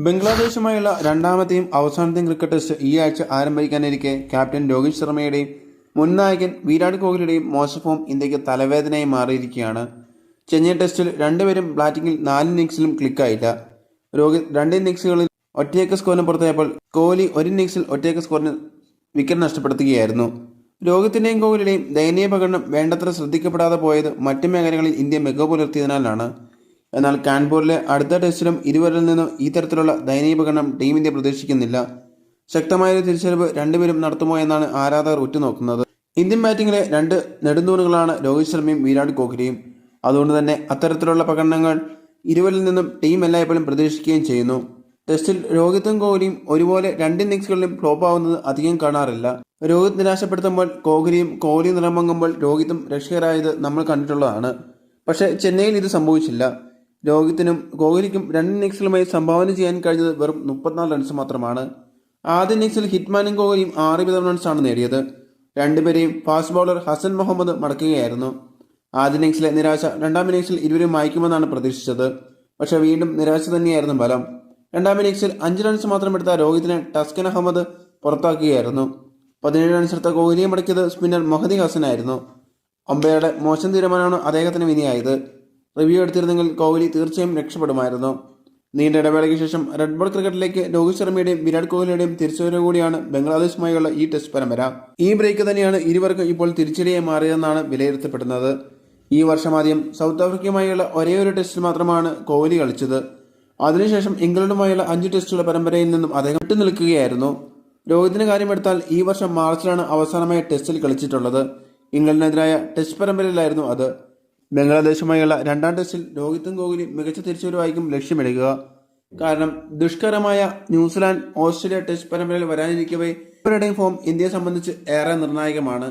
ബംഗ്ലാദേശുമായുള്ള രണ്ടാമത്തെയും അവസാനത്തെയും cricket test ഈ ആഴ്ച ആരംഭിക്കാനിരിക്കെ ക്യാപ്റ്റൻ രോഹിത് ശർമ്മയുടെയും മുൻ നായകൻ വിരാട് കോഹ്ലിയുടെയും മോശം ഫോം ഇന്ത്യക്ക് തലവേദനയായി മാറിയിരിക്കുകയാണ്. ചെന്നൈ ടെസ്റ്റിൽ രണ്ടുപേരും ബാറ്റിംഗിൽ 4 ഇന്നിംഗ്സിലും ക്ലിക്കായില്ല. രോഹിത് 2 ഇന്നിംഗ്സുകളിൽ ഒറ്റയ്ക്ക് സ്കോറിന് പുറത്തായപ്പോൾ കോഹ്ലി 1 ഇന്നിംഗ്സിൽ ഒറ്റയ്ക്ക് സ്കോറിന് വിക്കറ്റ് നഷ്ടപ്പെടുത്തുകയായിരുന്നു. രോഹിത്തിന്റെയും കോഹ്ലിയുടെയും ദയനീയ പ്രകടനം വേണ്ടത്ര ശ്രദ്ധിക്കപ്പെടാതെ പോയത് മറ്റ് മേഖലകളിൽ ഇന്ത്യ മികവ് പുലർത്തിയതിനാലാണ്. എന്നാൽ കാൺപൂരിലെ അടുത്ത ടെസ്റ്റിലും ഇരുവരിൽ നിന്നും ഈ തരത്തിലുള്ള ദയനീയ പ്രകടനം ടീം ഇന്ത്യ പ്രതീക്ഷിക്കുന്നില്ല. ശക്തമായൊരു തിരിച്ചറിവ് രണ്ടുപേരും നടത്തുമോ എന്നാണ് ആരാധകർ ഉറ്റുനോക്കുന്നത്. ഇന്ത്യൻ ബാറ്റിംഗിലെ 2 നെടുന്തൂണുകളാണ് രോഹിത് ശർമ്മയും വിരാട് കോഹ്ലിയും. അതുകൊണ്ട് തന്നെ അത്തരത്തിലുള്ള പ്രകടനങ്ങൾ ഇരുവരിൽ നിന്നും ടീം എല്ലായ്പ്പോഴും പ്രതീക്ഷിക്കുകയും ചെയ്യുന്നു. ടെസ്റ്റിൽ രോഹിത്തും കോഹ്ലിയും ഒരുപോലെ 2 ഇന്നിംഗ്സുകളിലും ഫ്ലോപ്പ് ആവുന്നത് അധികം കാണാറില്ല. രോഹിത് നിരാശപ്പെടുത്തുമ്പോൾ കോഹ്ലിയും നിറമങ്ങുമ്പോൾ രോഹിത്തും രക്ഷകരായത് നമ്മൾ കണ്ടിട്ടുള്ളതാണ്. പക്ഷേ ചെന്നൈയിൽ ഇത് സംഭവിച്ചില്ല. രോഹിത്തിനും കോഹ്ലിക്കും 2 ഇന്നിംഗ്സുകളുമായി സംഭാവന ചെയ്യാൻ കഴിഞ്ഞത് വെറും 34 റൺസ് മാത്രമാണ്. ആദ്യ ഇന്നിംഗ്സിൽ ഹിറ്റ്മാനും കോഹ്ലിയും 6 റൺസാണ് നേടിയത്. രണ്ടുപേരെയും ഫാസ്റ്റ് ബൗളർ ഹസൻ മുഹമ്മദ് മടക്കുകയായിരുന്നു. ആദ്യ ഇന്നിംഗ്സിലെ നിരാശ രണ്ടാം ഇന്നിംഗ്സിൽ ഇരുവരും മായ്ക്കുമെന്നാണ് പ്രതീക്ഷിച്ചത്. പക്ഷേ വീണ്ടും നിരാശ തന്നെയായിരുന്നു ഫലം. രണ്ടാം ഇന്നിംഗ്സിൽ 5 റൺസ് മാത്രം എടുത്ത രോഹിത്തിനെ ടസ്കൻ അഹമ്മദ് പുറത്താക്കുകയായിരുന്നു. 17 റൺസ് എടുത്ത കോഹ്ലിയെ മടക്കിയത് സ്പിന്നർ മൊഹദി ഹസനായിരുന്നു. അമ്പയറുടെ മോശം തീരുമാനമാണ് അദ്ദേഹത്തിന് വിനയായത്. റിവ്യൂ എടുത്തിരുന്നെങ്കിൽ കോഹ്ലി തീർച്ചയായും രക്ഷപ്പെടുമായിരുന്നു. നീണ്ട ഇടവേളയ്ക്ക് ശേഷം റെഡ് ബോൾ ക്രിക്കറ്റിലേക്ക് രോഹിത് ശർമ്മയുടെയും വിരാട് കോഹ്ലിയുടെയും തിരിച്ചുവരവ് കൂടിയാണ് ബംഗ്ലാദേശുമായുള്ള ഈ ടെസ്റ്റ് പരമ്പര. ഈ ബ്രേക്ക് തന്നെയാണ് ഇരുവർക്കും ഇപ്പോൾ തിരിച്ചടിയായി മാറിയതെന്നാണ് വിലയിരുത്തപ്പെടുന്നത്. ഈ വർഷം ആദ്യം സൗത്ത് ആഫ്രിക്കയുമായുള്ള ഒരേയൊരു ടെസ്റ്റിൽ മാത്രമാണ് കോഹ്ലി കളിച്ചത്. അതിനുശേഷം ഇംഗ്ലണ്ടുമായുള്ള 5 ടെസ്റ്റുകളുടെ പരമ്പരയിൽ നിന്നും അദ്ദേഹം വിട്ടുനിൽക്കുകയായിരുന്നു. രോഹിതിന്റെ കാര്യമെടുത്താൽ ഈ വർഷം മാർച്ചിലാണ് അവസാനമായി ടെസ്റ്റിൽ കളിച്ചിട്ടുള്ളത്. ഇംഗ്ലണ്ടിനെതിരായ ടെസ്റ്റ് പരമ്പരയിലായിരുന്നു അത്. ബംഗ്ലാദേശുമായുള്ള 2ാം ടെസ്റ്റിൽ രോഹിത്തും കോഹ്ലിയും മികച്ച തിരിച്ചുവരവായിരിക്കും ലക്ഷ്യമിടുക. കാരണം ദുഷ്കരമായ ന്യൂസിലാൻഡ് ഓസ്ട്രേലിയ ടെസ്റ്റ് പരമ്പരയിൽ വരാനിരിക്കവേ ഇവരുടെയും ഫോം ഇന്ത്യയെ സംബന്ധിച്ച് ഏറെ നിർണായകമാണ്.